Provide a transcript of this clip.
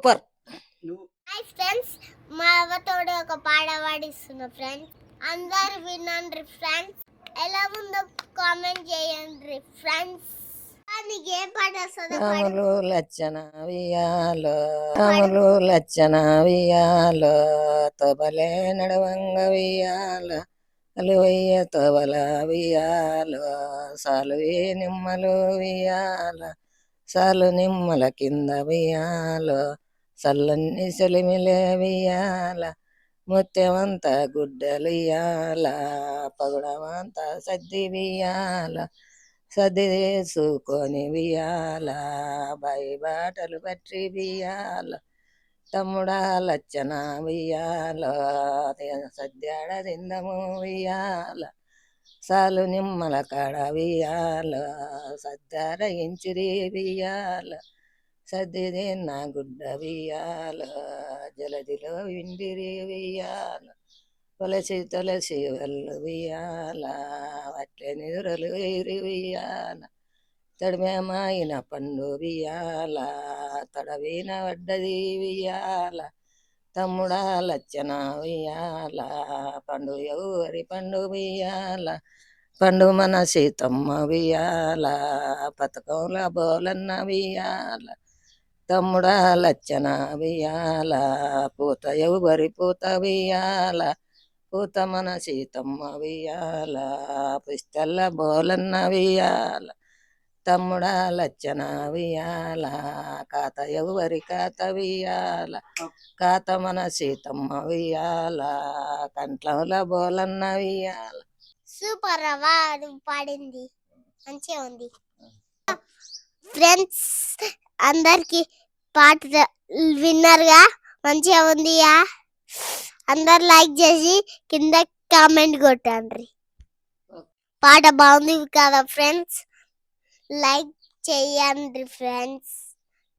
Super. Hi friends, మా అవ్వతోడు ఒక పాట పాడిస్తున్నా ఫ్రెండ్స్. అందరు వినండి ఫ్రెండ్స్. ఎలా ఉందో కామెంట్ చేయండి ఫ్రెండ్స్. నీకు ఏం పాట వస్తుందో రాములు లచ్చన వియాలో, రాములు లచ్చన వియాలో, తొబలే నడవంగ వియాల, అలువయ్య తొబల వియాలో, సాలువే నిమ్మలు వియాల, సాలు నిమ్మల కింద వియాలో, సల్లన్ని సెలిమిలే వియాల, ముత్యమంత గుడ్డలియాల, పగుడమంత సద్ది వియాల, సద్ది వేసుకొని వియాల, బాయి బాటలు పట్టి వియాల, తమ్ముడా లచ్చన వియాల, సద్యాడ తిందము వియాల, సాలు నిమ్మల కాడ వియాల, సద్దార ఇంచురి వియాల, సద్దిది నా గుడ్డ వియాల, జలదిలో విండిరి వియాల, తులసి తులసి వల్లు వియాల, వట్లే నిదురలు వేరి వియాల, తడిమేమాయిన పండు వియాల, తడవీన వడ్డది వియాల, తమ్ముడా లచ్చన వియాల, పండు ఎవరి పండు వియాల, పండు మన సీతమ్మ వియాల, పథకంల బోలన్న వియాల, తమ్ముడా లచ్చన వియాల, పూత ఎవరి పూత వియాల, పూత మన సీతమ్మ వియాల, పుస్తల్ల బోలన్న వియాల, తమ్ముడా లచ్చన వియాల, కాత ఎవరి కాత వియాల, కాత మన సీతమ్మ వియాల, కంట్లంల బోలన్న వియాల. సూపర్ అవ్వా, నువ్వు పాడింది మంచిగా ఉంది ఫ్రెండ్స్. అందరికి పాట విన్నర్గా మంచిగా ఉంది. అందరు లైక్ చేసి కింద కామెంట్ కొట్టండి. పాట బాగుంది కదా ఫ్రెండ్స్, లైక్ చేయండి ఫ్రెండ్స్.